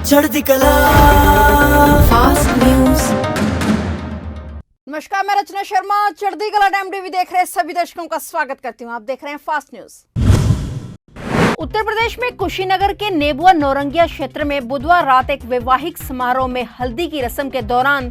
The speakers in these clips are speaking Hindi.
चढ़ती कला फास्ट न्यूज। नमस्कार, मैं रचना शर्मा चढ़ती कला टाइम टीवी देख रहे सभी दर्शकों का स्वागत करती हूं। आप देख रहे हैं फास्ट न्यूज। उत्तर प्रदेश में कुशीनगर के नेबुआ नौरंगिया क्षेत्र में बुधवार रात एक वैवाहिक समारोह में हल्दी की रस्म के दौरान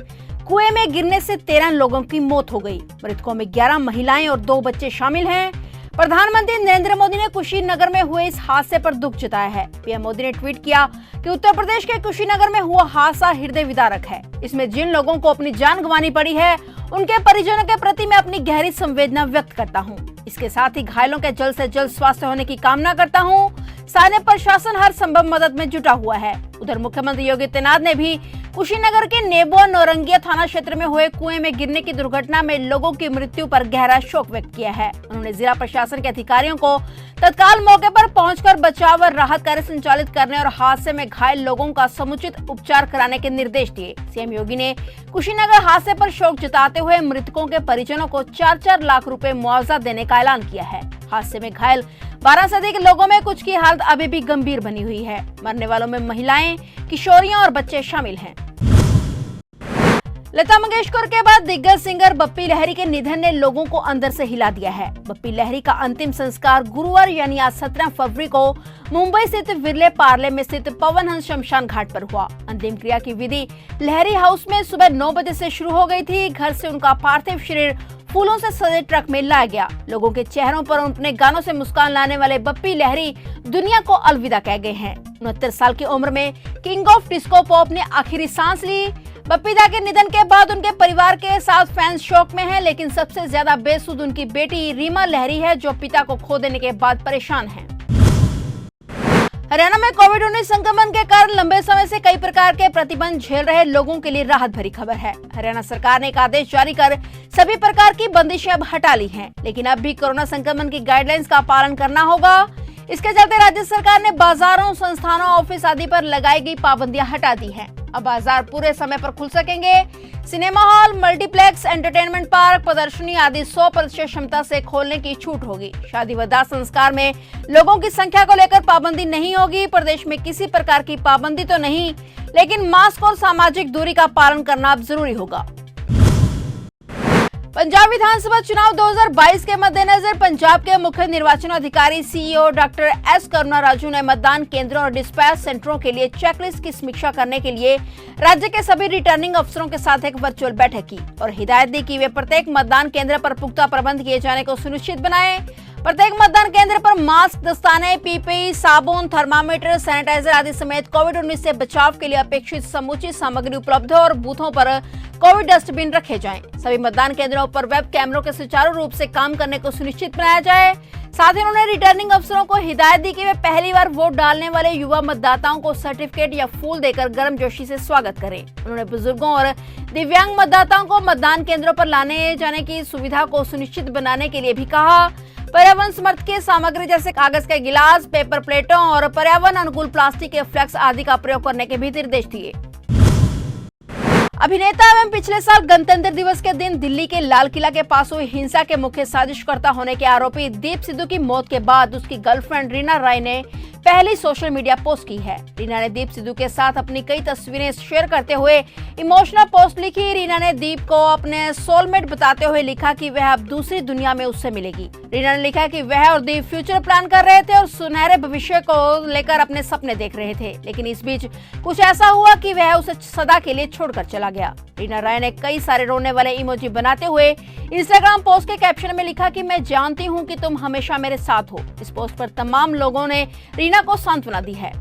कुएं में गिरने से 13 लोगों की मौत हो गई। मृतकों में 11 महिलाएं और 2 बच्चे शामिल हैं। प्रधानमंत्री नरेंद्र मोदी ने कुशीनगर में हुए इस हादसे पर दुख जताया है। पीएम मोदी ने ट्वीट किया कि उत्तर प्रदेश के कुशीनगर में हुआ हादसा हृदय विदारक है। इसमें जिन लोगों को अपनी जान गंवानी पड़ी है, उनके परिजनों के प्रति मैं अपनी गहरी संवेदना व्यक्त करता हूं। इसके साथ ही घायलों के जल्द से जल्द स्वास्थ्य होने की कामना करता हूं। स्थानीय प्रशासन हर संभव मदद में जुटा हुआ है। उधर मुख्यमंत्री योगी आदित्यनाथ ने भी कुशीनगर के नेबुआ नौरंगिया थाना क्षेत्र में हुए कुएं में गिरने की दुर्घटना में लोगों की मृत्यु पर गहरा शोक व्यक्त किया है। उन्होंने जिला प्रशासन के अधिकारियों को तत्काल मौके पर पहुंचकर बचाव और राहत कार्य संचालित करने और हादसे में घायल लोगों का समुचित उपचार कराने के निर्देश दिए। सीएम योगी ने कुशीनगर हादसे पर शोक जताते हुए मृतकों के परिजनों को 4-4 लाख रुपए मुआवजा देने का ऐलान किया है। हादसे में घायल 12 से अधिक लोगों में कुछ की हालत अभी भी गंभीर बनी हुई है। मरने वालों में महिलाएं, किशोरियां और बच्चे शामिल हैं। लता मंगेशकर के बाद दिग्गज सिंगर बप्पी लहरी के निधन ने लोगों को अंदर से हिला दिया है। बप्पी लहरी का अंतिम संस्कार गुरुवार यानी आज 17 फरवरी को मुंबई स्थित विरले पार्ले में स्थित पवन हंस शमशान घाट पर हुआ। अंतिम क्रिया की विधि लहरी हाउस में सुबह 9 बजे से शुरू हो गई थी। घर से उनका पार्थिव शरीर फूलों से सजे ट्रक में लाया गया। लोगों के चेहरों पर अपने गानों से मुस्कान लाने वाले बप्पी लहरी दुनिया को अलविदा कह गए हैं। 69 साल की उम्र में किंग ऑफ डिस्को पॉप ने आखिरी सांस ली। बप्पी दा के निधन के बाद उनके परिवार के साथ फैंस शोक में हैं, लेकिन सबसे ज्यादा बेसुध उनकी बेटी रीमा लहरी है, जो पिता को खो देने के बाद परेशान है। हरियाणा में कोविड-19 संक्रमण के कारण लंबे समय से कई प्रकार के प्रतिबंध झेल रहे लोगों के लिए राहत भरी खबर है। हरियाणा सरकार ने एक आदेश जारी कर सभी प्रकार की बंदिशें अब हटा ली हैं, लेकिन अब भी कोरोना संक्रमण की गाइडलाइंस का पालन करना होगा। इसके चलते राज्य सरकार ने बाजारों, संस्थानों, ऑफिस आदि पर लगाई गई पाबंदियां हटा दी हैं। अब बाजार पूरे समय पर खुल सकेंगे। Cinema hall, multiplex, entertainment park, प्रदर्शनी आदि 100% क्षमता से खोलने की छूट होगी। शादी व दाह संस्कार में लोगों की संख्या को लेकर पाबंदी नहीं होगी। प्रदेश में किसी प्रकार की पाबंदी तो नहीं, लेकिन मास्क और सामाजिक दूरी का पालन करना अब जरूरी होगा। पंजाब विधानसभा चुनाव 2022 के मद्देनजर पंजाब के मुख्य निर्वाचन अधिकारी सीईओ डॉक्टर एस करुणा राजू ने मतदान केंद्रों और डिस्पैच सेंटरों के लिए चेकलिस्ट की समीक्षा करने के लिए राज्य के सभी रिटर्निंग अफसरों के साथ एक वर्चुअल बैठक की और हिदायत दी कि वे प्रत्येक मतदान केंद्र पर पुख्ता प्रबंध किए जाने को सुनिश्चित बनाएं। प्रत्येक मतदान केंद्र पर मास्क, दस्ताने, पीपीई, साबुन, थर्मामीटर, सैनिटाइजर आदि समेत कोविड-19 से बचाव के लिए अपेक्षित समूची सामग्री उपलब्ध हो और बूथों पर कोविड डस्टबिन रखे जाएं। सभी मतदान केंद्रों पर वेब कैमरों के सुचारू रूप से काम करने को सुनिश्चित बनाया जाए। साथ ही उन्होंने रिटर्निंग अफसरों को हिदायत दी कि वे पहली बार वोट डालने वाले युवा मतदाताओं को सर्टिफिकेट या फूल देकर गर्मजोशी से स्वागत करें। उन्होंने बुजुर्गों और दिव्यांग मतदाताओं को मतदान केंद्रों पर लाने जाने की सुविधा को सुनिश्चित बनाने के लिए भी कहा। पर्यावरण समर्थ की सामग्री जैसे कागज के गिलास, पेपर प्लेटों और पर्यावरण अनुकूल प्लास्टिक के फ्लेक्स आदि का प्रयोग करने के भी निर्देश दिए। अभिनेता एवं पिछले साल गणतंत्र दिवस के दिन दिल्ली के लाल किला के पास हुई हिंसा के मुख्य साजिशकर्ता होने के आरोपी दीप सिद्धू की मौत के बाद उसकी गर्लफ्रेंड रीना रॉय ने पहली सोशल मीडिया पोस्ट की है। रीना ने दीप सिद्धू के साथ अपनी कई तस्वीरें शेयर करते हुए इमोशनल पोस्ट लिखी। रीना ने दीप को अपने सोलमेट बताते हुए लिखा कि वह अब दूसरी दुनिया में उससे मिलेगी। रीना ने लिखा कि वह और दीप फ्यूचर प्लान कर रहे थे और सुनहरे भविष्य को लेकर अपने सपने देख रहे थे, लेकिन इस बीच कुछ ऐसा हुआ कि वह उसे सदा के लिए छोड़कर चला गया। रीना रॉय ने कई सारे रोने वाले इमोजी बनाते हुए इंस्टाग्राम पोस्ट के कैप्शन में लिखा कि मैं जानती हूं कि तुम हमेशा मेरे साथ हो। इस पोस्ट पर तमाम लोगों ने रीना को सांत्वना दी है।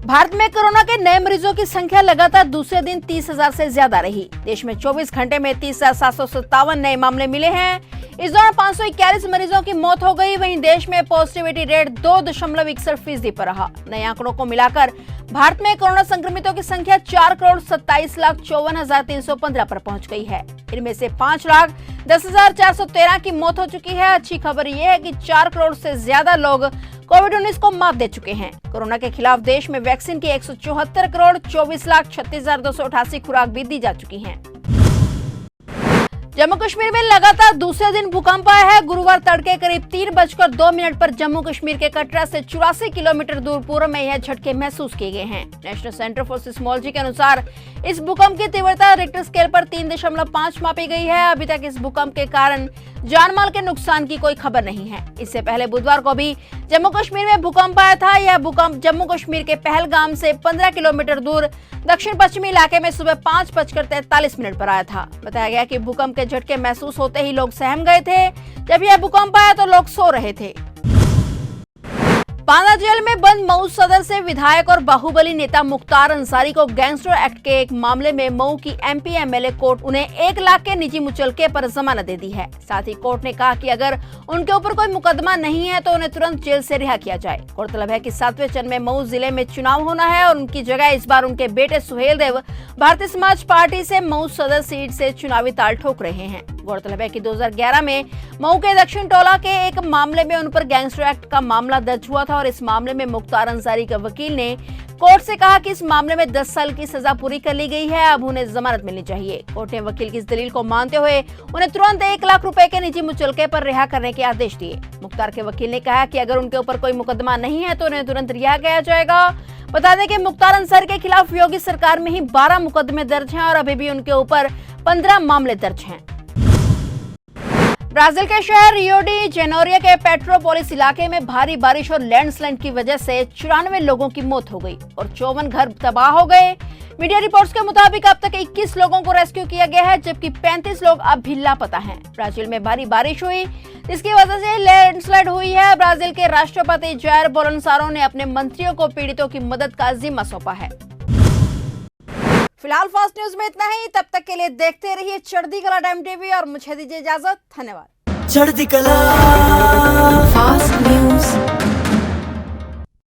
भारत में कोरोना के नए मरीजों की संख्या लगातार दूसरे दिन 30,000 से ज्यादा रही। देश में 24 घंटे में 30,757 नए मामले मिले हैं। इस दौरान 541 मरीजों की मौत हो गई। वहीं देश में पॉजिटिविटी रेट 2.61% पर रहा। नए आंकड़ों को मिलाकर भारत में कोरोना संक्रमितों की संख्या 4,27,54,315 पर पहुंच गई है। इनमें से 5,10,413 की मौत हो चुकी है। अच्छी खबर यह है कि 4 करोड़ से ज्यादा लोग कोविड-19 को मात दे चुके हैं। कोरोना के खिलाफ देश में वैक्सीन की 174 करोड़ 24,36,288 खुराक भी दी जा चुकी हैं। जम्मू कश्मीर में लगातार दूसरे दिन भूकंप आया है। गुरुवार तड़के करीब 3:02 पर जम्मू कश्मीर के कटरा से 84 किलोमीटर दूर पूर्व में यह झटके महसूस किए गए हैं। नेशनल सेंटर फॉर सिस्मोलॉजी के अनुसार इस भूकंप की तीव्रता रिक्टर स्केल पर 3.5 मापी गई है। अभी तक इस भूकंप के कारण जानमाल के नुकसान की कोई खबर नहीं है। इससे पहले बुधवार को भी जम्मू कश्मीर में भूकंप आया था। यह भूकंप जम्मू कश्मीर के पहलगाम से 15 किलोमीटर दूर दक्षिण पश्चिमी इलाके में सुबह 5:43 पर आया था। बताया गया कि भूकंप के झटके महसूस होते ही लोग सहम गए थे। जब यह भूकंप आया तो लोग सो रहे थे। बांदा जेल में बंद मऊ सदर से विधायक और बाहुबली नेता मुख्तार अंसारी को गैंगस्टर एक्ट के एक मामले में मऊ की एमपी एमएलए कोर्ट उन्हें 1 लाख के निजी मुचलके पर जमानत दे दी है। साथ ही कोर्ट ने कहा कि अगर उनके ऊपर कोई मुकदमा नहीं है तो उन्हें तुरंत जेल से रिहा किया जाए। गौरतलब है कि 7वें चरण में मऊ जिले में चुनाव होना है और उनकी जगह इस बार उनके बेटे सुहेल देव भारतीय समाज पार्टी से मऊ सदर सीट से चुनावी ताल ठोक रहे हैं। गौरतलब है कि 2011 में मऊ के दक्षिण टोला के एक मामले में उन पर गैंगस्टर एक्ट का मामला दर्ज हुआ था और इस मामले में मुख्तार अंसारी के वकील ने कोर्ट से कहा कि इस मामले में 10 साल की सजा पूरी कर ली गई है, अब उन्हें जमानत मिलनी चाहिए। कोर्ट ने वकील की इस दलील को मानते हुए उन्हें तुरंत 1 लाख रुपए के निजी मुचलके पर रिहा करने के आदेश दिए। मुख्तार के वकील ने कहा कि अगर उनके ऊपर कोई मुकदमा नहीं है तो उन्हें तुरंत रिहा किया जाएगा। बता दें कि मुख्तार अंसारी के खिलाफ योगी सरकार में ही 12 मुकदमे दर्ज हैं और अभी भी उनके ऊपर 15 मामले दर्ज हैं। ब्राजील के शहर रियो डी जेनेरियो के पेट्रोपोलिस इलाके में भारी बारिश और लैंडस्लाइड की वजह से 94 लोगों की मौत हो गई और 54 घर तबाह हो गए। मीडिया रिपोर्ट्स के मुताबिक अब तक 21 लोगों को रेस्क्यू किया गया है, जबकि 35 लोग अब भी लापता हैं। ब्राजील में भारी बारिश हुई, जिसकी वजह से लैंडस्लाइड हुई है। ब्राजील के राष्ट्रपति जायर बोल्सोनारो ने अपने मंत्रियों को पीड़ितों की मदद का जिम्मा सौंपा है। फिलहाल फास्ट न्यूज में इतना ही। तब तक के लिए देखते रहिए चढ़ती कला टाइम टीवी और मुझे दीजिए इजाजत। धन्यवाद। चढ़ती कला फास्ट न्यूज।